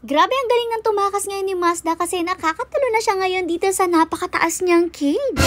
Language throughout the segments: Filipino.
Grabe ang galing ng tumakas ngayon ni Mazda kasi nakakatalo na siya ngayon dito sa napakataas niyang cage.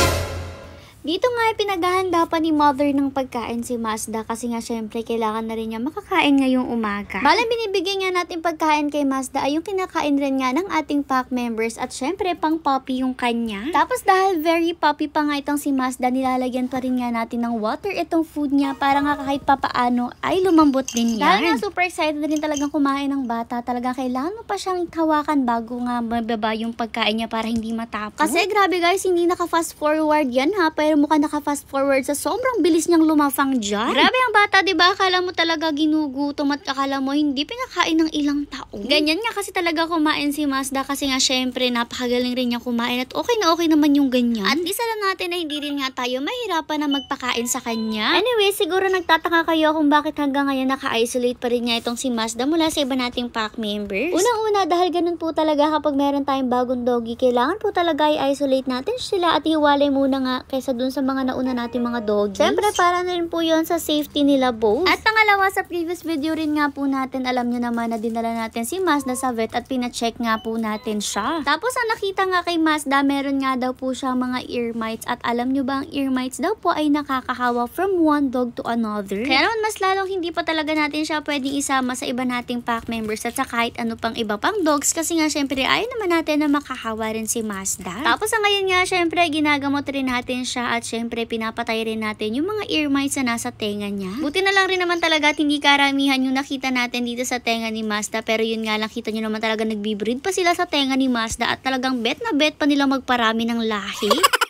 Dito nga ay pinaghahanda pa ni Mother ng pagkain si Mazda kasi nga syempre kailangan na rin niya makakain ngayong umaga. Bale binibigyan nga natin pagkain kay Mazda ay yung kinakain rin nga ng ating pack members at syempre pang puppy yung kanya. Tapos dahil very puppy pa nga itong si Mazda, nilalagyan pa rin nga natin ng water itong food niya para nga kahit papaano ay lumambot din yan. Dahil nga super excited na rin talagang kumain ng bata, talagang kailangan mo pa siyang hawakan bago nga mababa yung pagkain niya para hindi matapon. Kasi grabe guys, hindi naka fast forward yan ha, pero mukhang naka-fast forward sa sobrang bilis niyang lumafang dyan. Grabe ang bata, diba? Akala mo talaga ginugutom at akala mo hindi pinakain ng ilang taon. Ganyan nga kasi talaga kumain si Mazda kasi nga syempre napakagaling rin niya kumain at okay na okay naman yung ganyan. At isa lang natin na hindi rin nga tayo mahirapan na magpakain sa kanya. Anyway, siguro nagtataka kayo kung bakit hanggang ngayon naka-isolate pa rin niya itong si Mazda mula sa iba nating pack members. Unang-una, dahil ganun po talaga kapag meron tayong bagong doggy, kailangan po talaga i-isolate natin sila at hiwalay muna nga kaysa dun sa mga nauna natin mga doggies. Siyempre, para na rin po yun sa safety nila both. At pangalawa, sa previous video rin nga po natin, alam nyo naman na dinala natin si Mazda sa vet at pina-check nga po natin siya. Tapos, ang nakita nga kay Mazda, meron nga daw po siya mga ear mites. At alam nyo ba, ang ear mites daw po ay nakakahawa from one dog to another. Kaya naman, mas lalong hindi pa talaga natin siya pwedeng isama sa iba nating pack members at sa kahit ano pang iba pang dogs kasi nga, syempre, ayaw naman natin na makahawa rin si Mazda. Tapos, ngayon nga, syempre, ginagamot rin natin siya at syempre, pinapatay rin natin yung mga ear mites na nasa tenga niya. Buti na lang rin naman talaga at hindi karamihan yung nakita natin dito sa tenga ni Mazda, pero yun nga lang, kita nyo naman talaga nagbibreed pa sila sa tenga ni Mazda at talagang bet na bet pa nilang magparami ng lahi.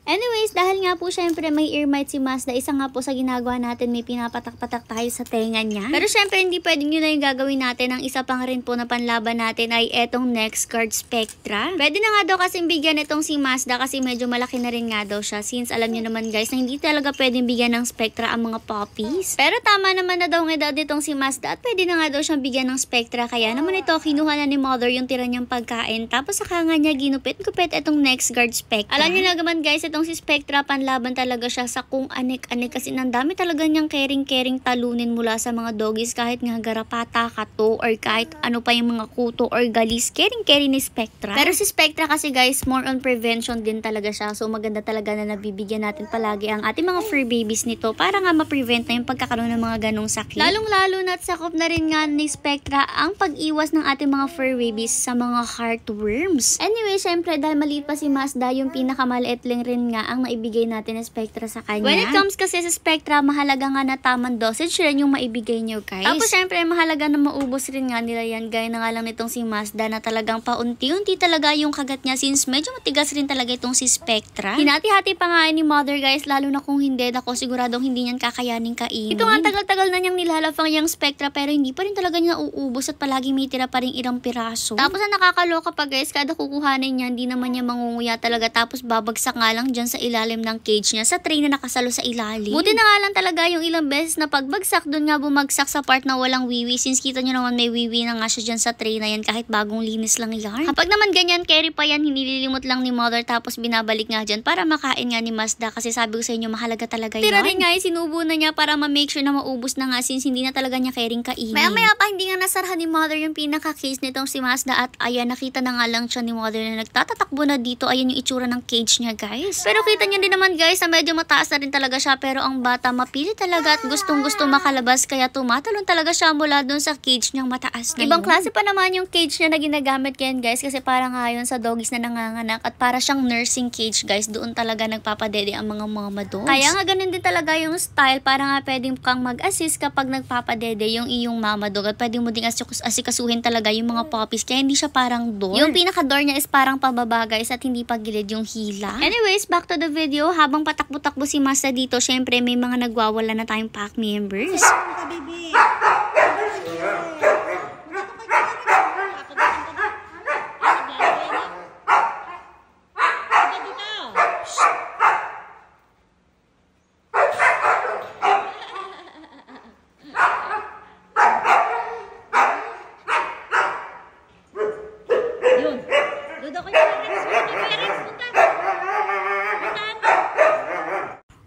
Anyways, dahil nga po syempre may ear mites si Mazda, isa nga po sa ginagawa natin, may pinapatak-patak tayo sa tenga niya. Pero syempre hindi pwedeng yun na yung gagawin natin. Ang isa pang rin po na panlaban natin ay etong NexGard Spectra. Pwede na nga daw kasing bigyan itong si Mazda kasi medyo malaki na rin nga daw siya. Since alam nyo naman guys na hindi talaga pwedeng bigyan ng Spectra ang mga puppies. Pero tama naman na daw ng edad itong si Mazda at pwede na nga daw siyang bigyan ng Spectra. Kaya naman ito, kinuha na ni Mother yung tira niyang pagkain. Tapos saka nga niya ginupit-gupit itong NexGard Spectra. Alam nyo na naman guys, itong si Spectra, panlaban talaga siya sa kung anik-anik kasi nang dami talaga niyang caring talunin mula sa mga doggies kahit nga garapata, kato, or kahit ano pa yung mga kuto or galis, caring ni Spectra. Pero si Spectra kasi guys, more on prevention din talaga siya. So maganda talaga na nabibigyan natin palagi ang ating mga fur babies nito para nga ma-prevent na yung pagkakaroon ng mga ganong sakit. Lalong-lalo na't sakop na rin nga ni Spectra ang pag-iwas ng ating mga fur babies sa mga heartworms. Anyway, syempre dahil maliit pa si Mazda, yung pinakamaliit lang rin nga ang maibigay natin na Spectra sa kanya. When it comes kasi sa Spectra, mahalaga nga na tamang dosage rin yung maibigay nyo guys. Tapos syempre mahalaga na maubos rin nga nila yan. Gaya na nga lang nitong si Mazda na talagang paunti-unti talaga yung kagat niya since medyo matigas rin talaga itong si Spectra. Hinati-hati pa nga ni Mother guys, lalo na kung hindi, ako siguradong hindi niyan kakayanin kainin. Ito nga tagal-tagal na niyang nilalafang yung Spectra pero hindi pa rin talaga niya uubos at palagi may tira pa rin ilang piraso. Tapos ang nakakaloka pa guys, kada kukuhanin niya, hindi naman niya mangunguya talaga tapos babagsak nga lang dyan sa ilalim ng cage niya sa tray na nakasalo sa ilalim. Buti na nga lang talaga yung ilang beses na pagbagsak doon nga bumagsak sa part na walang wiwi since kita nyo naman may wiwi na nga siya dyan sa tray na yan kahit bagong linis lang yan. Kapag naman ganyan, carry pa yan, hinililimot lang ni Mother tapos binabalik nga dyan para makain nga ni Mazda kasi sabi ko sa inyo mahalaga talaga yan. Tira rin nga sinubo na niya para ma-make sure na maubos na nga since hindi na talaga niya caring kainin. Maya pa hindi nga nasarahan ni Mother yung pinaka-case nitong si Mazda at ayan nakita na nga lang siya ni Mother na nagtatatakbo na dito. Ayan yung itsura ng cage niya guys. Pero kita nyo din naman guys na medyo mataas na rin talaga siya pero ang bata mapili talaga at gustong-gusto makalabas kaya tumatalon talaga siya mula dun sa cage niyang mataas na ibang klase pa naman yung cage niya na ginagamit ngayon guys kasi parang nga yun sa doggies na nanganganak at para siyang nursing cage guys, doon talaga nagpapadede ang mga mama dogs. Kaya nga ganun din talaga yung style para nga pwedeng kang mag-assist kapag nagpapadede yung iyong mama dog at pwede mo ding asikasuhin talaga yung mga puppies kaya hindi siya parang door. Yung pinaka-door niya is parang pababa guys at hindi pagilid yung hila. Anyways, back to the video. Habang patakbo-takbo si Mazda dito, syempre may mga nagwawala na tayong pack members.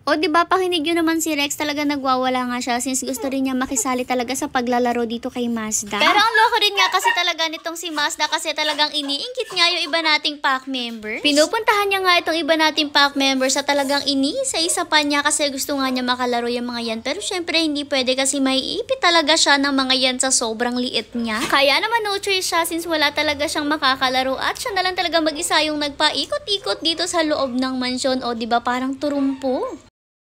O di ba pakinig yun naman si Rex, talaga nagwawala nga siya since gusto rin niya makisali talaga sa paglalaro dito kay Mazda. Pero ang loko rin nga kasi talaga nitong si Mazda kasi talagang iniingkit nga yung iba nating pack members. Pinupuntahan niya nga itong iba nating pack members sa talagang iniisa-isa pa niya kasi gusto nga niya makalaro yung mga yan. Pero syempre hindi pwede kasi maiipit talaga siya ng mga yan sa sobrang liit niya. Kaya naman no choice siya since wala talaga siyang makakalaro at siya na lang talaga mag-isa yung nagpaikot-ikot dito sa loob ng mansyon. O di ba parang turumpo.